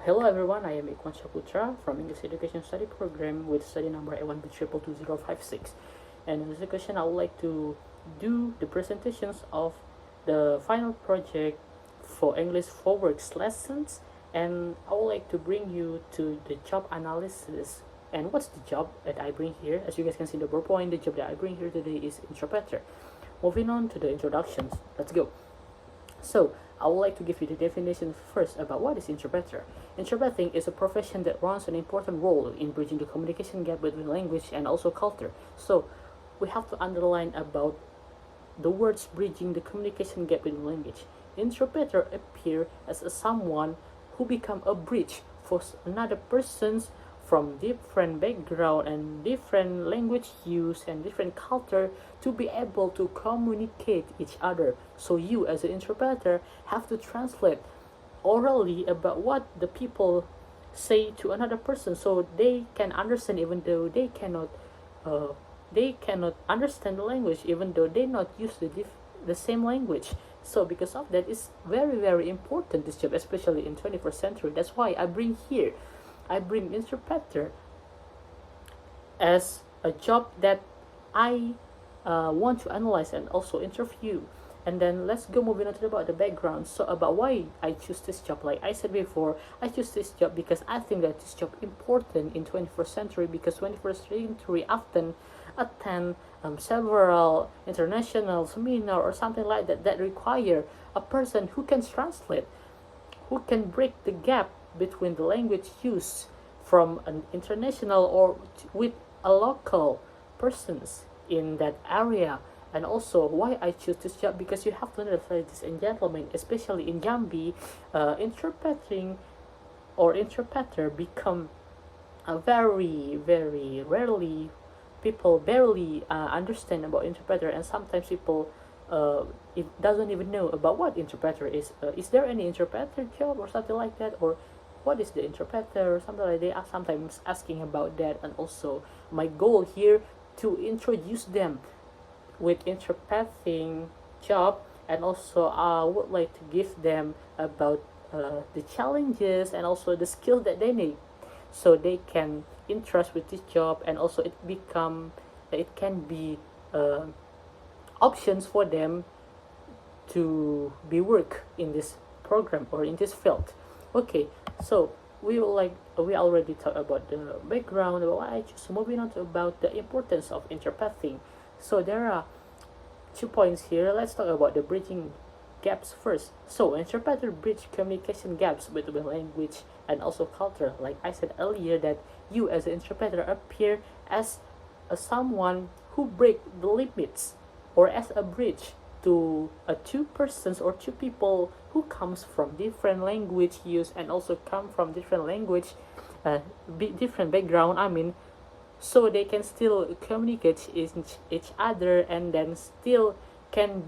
Hello everyone, I am Ikhwan Syahputra from English Education Study Program with study number A1B2222056. And in this question, I would like to do the presentations of the final project for English for Works lessons, and I would like to bring you to the job analysis. And what's the job that I bring here? As you guys can see the PowerPoint, the job that I bring here today is interpreter. Moving on to the introductions, let's go. So, I would like to give you the definition first about what is interpreter. Interpreting is a profession that runs an important role in bridging the communication gap between language and also culture. So, we have to underline about the words bridging the communication gap between language. Interpreter appear as someone who become a bridge for another person's from different background and different language use and different culture to be able to communicate each other. So you as an interpreter have to translate orally about what the people say to another person so they can understand even though they cannot understand the language even though they not use the same language. So because of that, it's very important, this job, especially in 21st century. That's why I bring interpreter as a job that I want to analyze and also interview. And then let's go moving on to about the background. So about why I choose this job. Like I said before, I choose this job because I think that this job important in 21st century, because 21st century often attend several international seminar or something like that that require a person who can translate, who can break the gap between the language used from an international or with a local persons in that area. And also why I choose this job, because you have to understand, ladies and gentlemen, especially in Jambi, interpreting or interpreter become a very rarely, people barely understand about interpreter, and sometimes people it doesn't even know about what interpreter is. Is there any interpreter job or something like that, or what is the interpreter or something like that? They are sometimes asking about that. And also my goal here to introduce them with interpreting job, and also I would like to give them about the challenges and also the skills that they need so they can interest with this job, and also it can be options for them to be work in this program or in this field. Okay, so we already talked about the background about why I choose. Moving on to about the importance of interpreting. So there are 2 points here. Let's talk about the bridging gaps first. So interpreter bridge communication gaps between language and also culture. Like I said earlier, that you as an interpreter appear as someone who break the limits or as a bridge to two persons or two people who comes from different language use and also come from different language different background, so they can still communicate each other, and then still can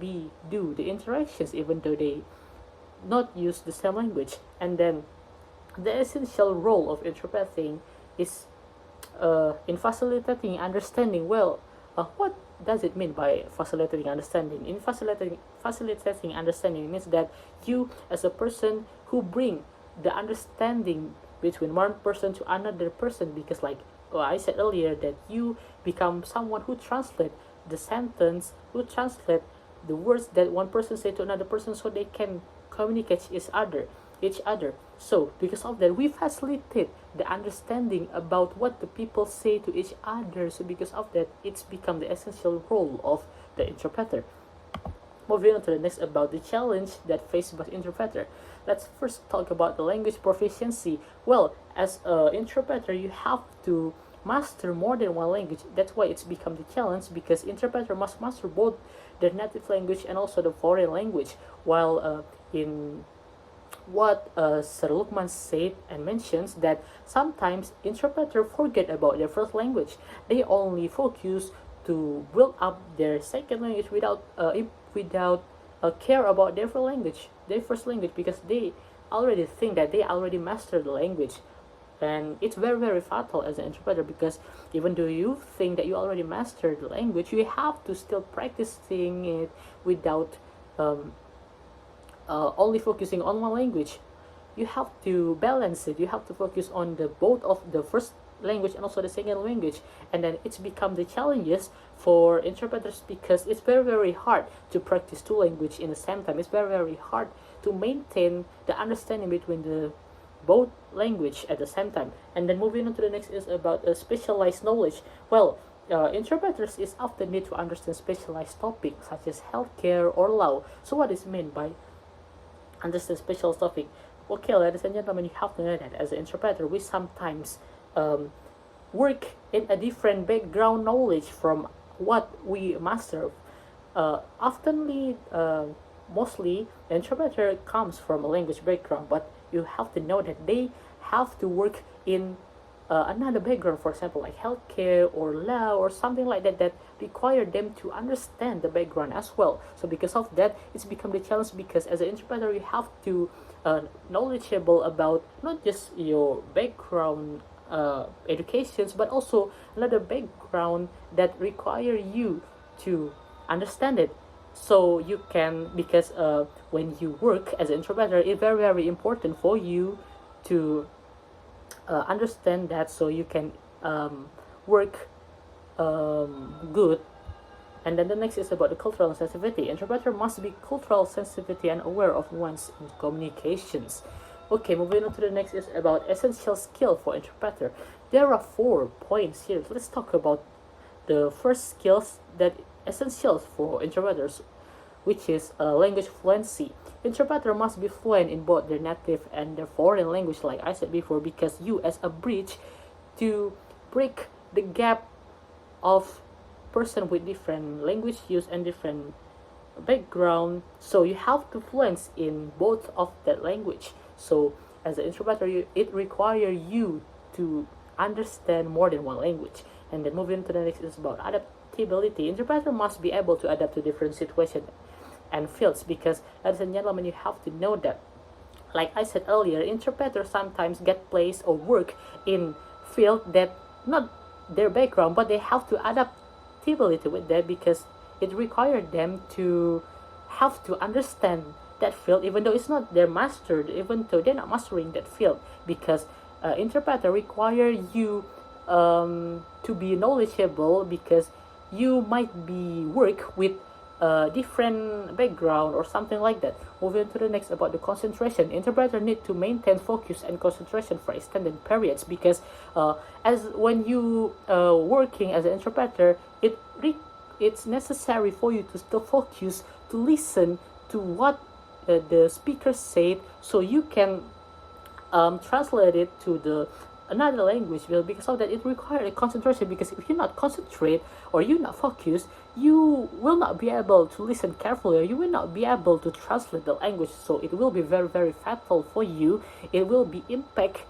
do the interactions even though they not use the same language. And then the essential role of interpreting is in facilitating understanding. Well, what does it mean by facilitating understanding? In facilitating understanding means that you as a person who bring the understanding between one person to another person, because like I said earlier, that you become someone who translate the sentence, who translate the words that one person say to another person so they can communicate each other. So because of that, we facilitate the understanding about what the people say to each other. So because of that, it's become the essential role of the interpreter. Moving on to the next about the challenge that faced by interpreter. Let's first talk about the language proficiency. Well, as an interpreter, you have to master more than one language. That's why it's become the challenge, because interpreter must master both their native language and also the foreign language. While in what Sir Lukman said and mentions that sometimes interpreter forget about their first language. They only focus to build up their second language without care about their first language, because they already think that they already mastered the language. And it's very fatal as an interpreter, because even though you think that you already mastered the language, you have to still practicing it without only focusing on one language. you have to balance it. You have to focus on the both of the first language and also the second language, and then it's become the challenges for interpreters because it's very hard to practice two language in the same time. It's very hard to maintain the understanding between the both language at the same time. And then moving on to the next is about specialized knowledge. Well, interpreters is often need to understand specialized topics such as healthcare or law. So what is meant by understand special topic? Okay, ladies and gentlemen, you have to know that as an interpreter, we sometimes work in a different background knowledge from what we master. Oftenly, mostly, the interpreter comes from a language background, but you have to know that they have to work in another background, for example, like healthcare or law or something like that, that require them to understand the background as well. So because of that, it's become the challenge because as an interpreter, you have to knowledgeable about not just your background educations, but also another background that require you to understand it. So you can, because when you work as an interpreter, it's very important for you to understand that, so you can work good. And then the next is about the cultural sensitivity. Interpreter must be cultural sensitivity and aware of one's communications. Okay, moving on to the next is about essential skill for interpreter. There are 4 points here. Let's talk about the first skills that essential for interpreters, which is language fluency. Interpreter must be fluent in both their native and their foreign language, like I said before, because you as a bridge to break the gap of person with different language use and different background. So you have to fluence in both of that language. So as an interpreter, it requires you to understand more than one language. And then moving to the next is about adaptability. Interpreter must be able to adapt to different situations and fields, because, ladies and gentlemen, you have to know that, like I said earlier, interpreters sometimes get placed or work in field that not their background, but they have to adaptability with that because it requires them to have to understand that field, even though it's not their mastered, even though they're not mastering that field, because interpreter require you to be knowledgeable, because you might be work with different background or something like that. Moving to the next about the concentration. Interpreter need to maintain focus and concentration for extended periods, because as when you working as an interpreter, it's necessary for you to still focus, to listen to what the speaker said, so you can translate it to the another language. Well, because of that, it requires a concentration, because if you not concentrate or you not focus, you will not be able to listen carefully, or you will not be able to translate the language. So it will be very fatal for you. It will be impact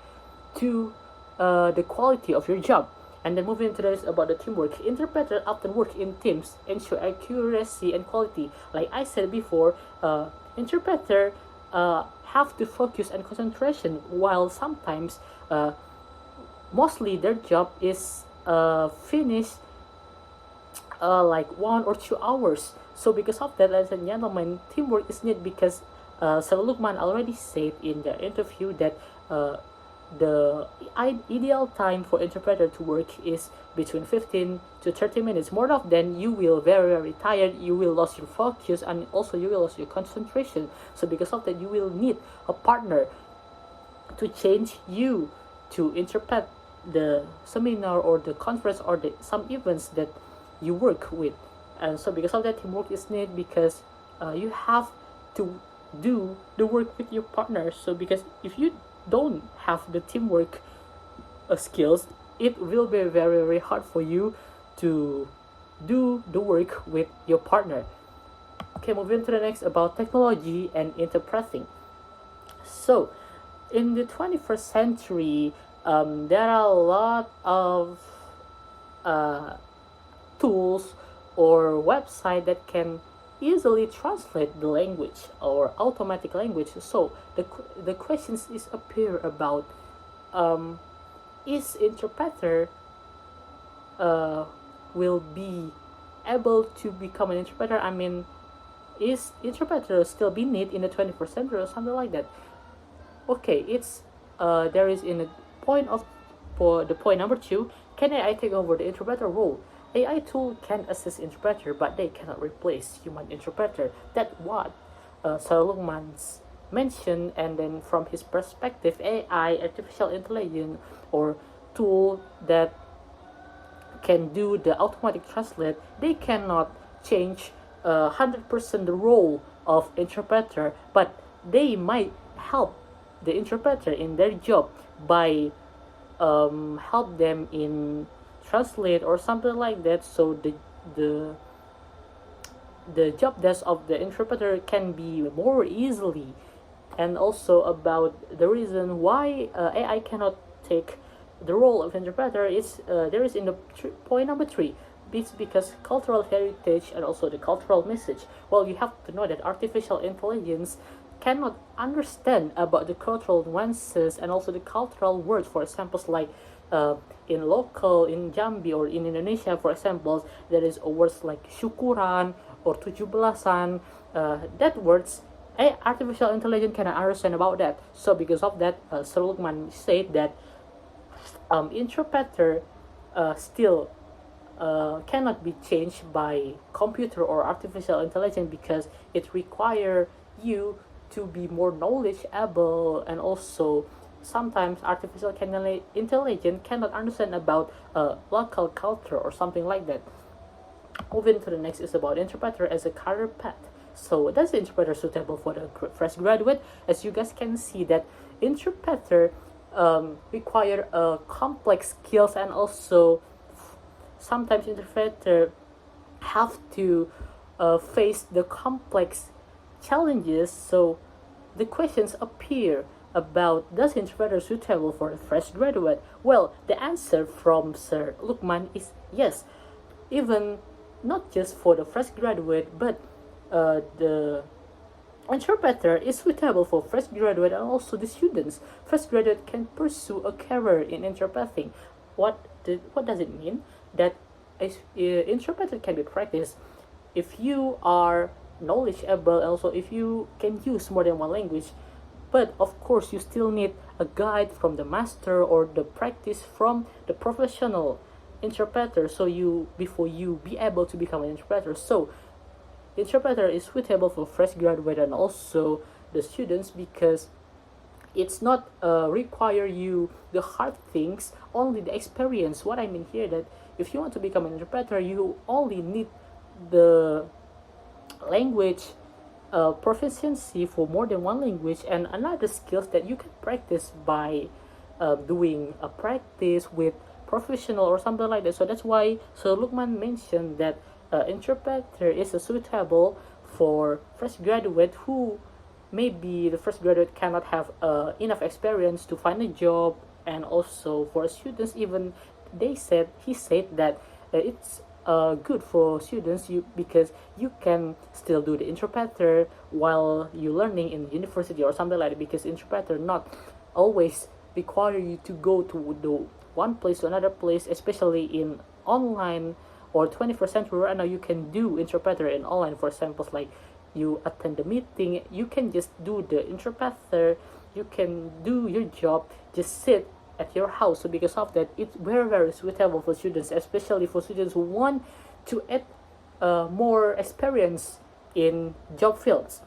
to the quality of your job. And then moving to this about the teamwork. Interpreters often work in teams, ensure accuracy and quality. Like I said before, interpreter have to focus and concentration, while sometimes mostly their job is finished like 1 or 2 hours. So because of that, ladies and gentlemen, teamwork is needed, because Sir Lukman already said in the interview that the ideal time for interpreter to work is between 15 to 30 minutes. More of than, you will very tired, you will lose your focus, and also you will lose your concentration. So because of that, you will need a partner to change you to interpret the seminar or the conference or some events that you work with. And so because of that, teamwork is needed, because you have to do the work with your partner. So because if you don't have the teamwork skills, it will be very hard for you to do the work with your partner. Okay, moving to the next about technology and interpreting. So in the 21st century, there are a lot of tools or website that can easily translate the language or automatic language. So the questions is appear about is interpreter will be able to become an interpreter? I mean, is interpreter still be needed in the 21st century or something like that? Okay, it's there is in a point of for the point number two. Can AI take over the interpreter role? AI tool can assist interpreter, but they cannot replace human interpreter. That what Salomans mentioned, and then from his perspective, AI, artificial intelligence, or tool that can do the automatic translate, they cannot change 100% the role of interpreter, but they might help the interpreter in their job by help them in translate or something like that, so the the job desk of the interpreter can be more easily. And also about the reason why AI cannot take the role of interpreter is there is in the point number three. It's because cultural heritage and also the cultural message. Well, you have to know that artificial intelligence cannot understand about the cultural nuances and also the cultural words. For examples like in local in Jambi or in Indonesia, for example, there is a words like syukuran or 17-an. That words artificial intelligence cannot understand about that. So because of that, Sulukman said that interpreter still cannot be changed by computer or artificial intelligence because it require you to be more knowledgeable. And also sometimes artificial intelligence cannot understand about local culture or something like that. Moving to the next is about interpreter as a career path. So that's the interpreter suitable for the fresh graduate. As you guys can see that interpreter require complex skills, and also sometimes interpreter have to face the complex challenges. So the questions appear about does interpreter suitable for a fresh graduate? Well, the answer from Sir Lukman is yes. Even not just for the fresh graduate, but the interpreter is suitable for fresh graduate and also the students. Fresh graduate can pursue a career in interpreting. What does it mean? That interpreter can be practiced if you are knowledgeable, and also if you can use more than one language. But of course, you still need a guide from the master or the practice from the professional interpreter, so you before you be able to become an interpreter. So interpreter is suitable for fresh graduate and also the students because it's not require you the hard things, only the experience. What I mean here that if you want to become an interpreter, you only need the language proficiency for more than one language, and another skills that you can practice by doing a practice with professional or something like that. So that's why Sir Lukman mentioned that interpreter is suitable for fresh graduate who maybe the first graduate cannot have enough experience to find a job. And also for students, even he said that it's good for students because you can still do the interpreter while you learning in university or something like that, because interpreter not always require you to go to the one place to another place, especially in online or 21st century right now. You can do interpreter in online. For examples like you attend the meeting, you can just do the interpreter, you can do your job, just sit at your house. So because of that, it's very suitable for students, especially for students who want to add more experience in job fields.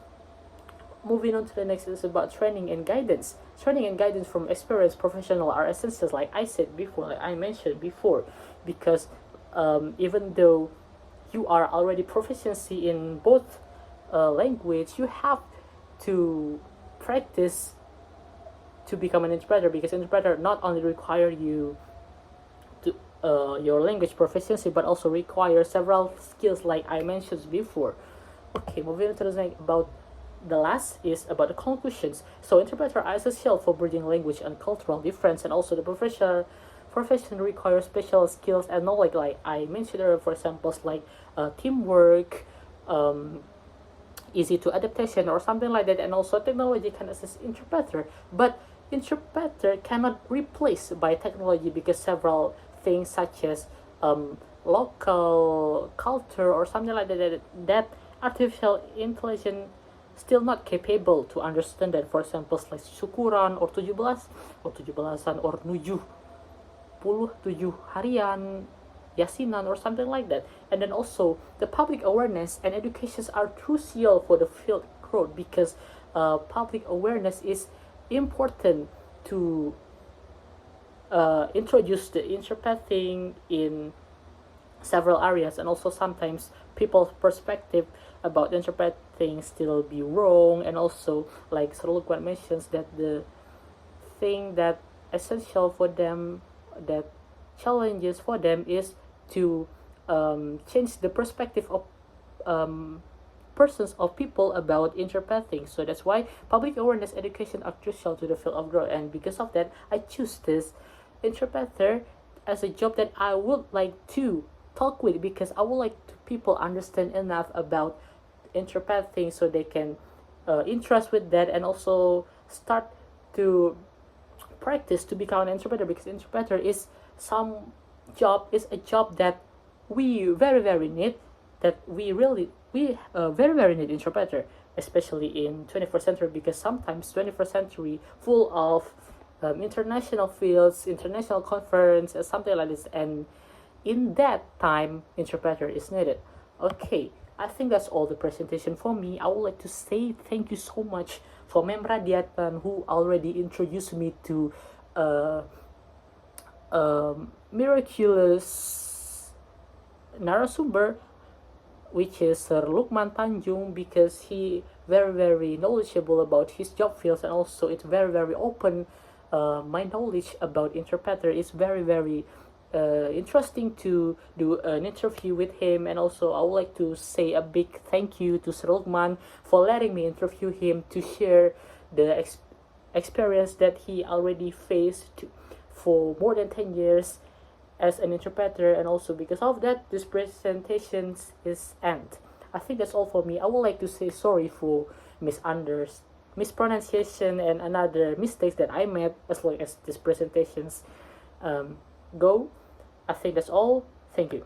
Moving on to the next is about training and guidance. Training and guidance from experienced professional are essential, like I said before, like I mentioned before, because even though you are already proficiency in both language, you have to practice to become an interpreter, because interpreter not only require you to your language proficiency, but also require several skills like I mentioned before. Okay, moving on to the next about the last is about the conclusions. So interpreter are essential for bridging language and cultural difference, and also the profession requires special skills and knowledge, like I mentioned earlier. For examples like teamwork, easy to adaptation or something like that. And also technology can assist interpreter, but interpreter cannot replace by technology, because several things such as local culture or something like that artificial intelligence still not capable to understand that, for example, like syukuran or 17 or 17-an or 77 harian yasinan or something like that. And then also the public awareness and educations are crucial for the field growth, because public awareness is important to introduce the interpreting in several areas. And also sometimes people's perspective about interpreting still be wrong. And also like Sir Lukman mentions that the thing that essential for them, that challenges for them, is to change the perspective of persons of people about interpreting. So that's why public awareness education are crucial to the field of growth. And because of that, I choose this interpreter as a job that I would like to talk with, because I would like to people understand enough about interpreting so they can interest with that, and also start to practice to become an interpreter, because interpreter is a job that we very need, that we very need interpreter, especially in 21st century, because sometimes 21st century full of international fields, international conference, something like this, and in that time interpreter is needed. Okay, I think that's all the presentation for me. I would like to say thank you so much for Mem Radiatan, who already introduced me to miraculous narasumber, which is Sir Lukman Tanjung, because he very knowledgeable about his job fields, and also it's very open. My knowledge about interpreter is very interesting to do an interview with him. And also I would like to say a big thank you to Sir Lukman for letting me interview him, to share the experience that he already faced for more than 10 years as an interpreter. And also because of that, this presentation is end. I think that's all for me. I would like to say sorry for mispronunciation and another mistakes that I made as long as these presentations go. I think that's all. Thank you.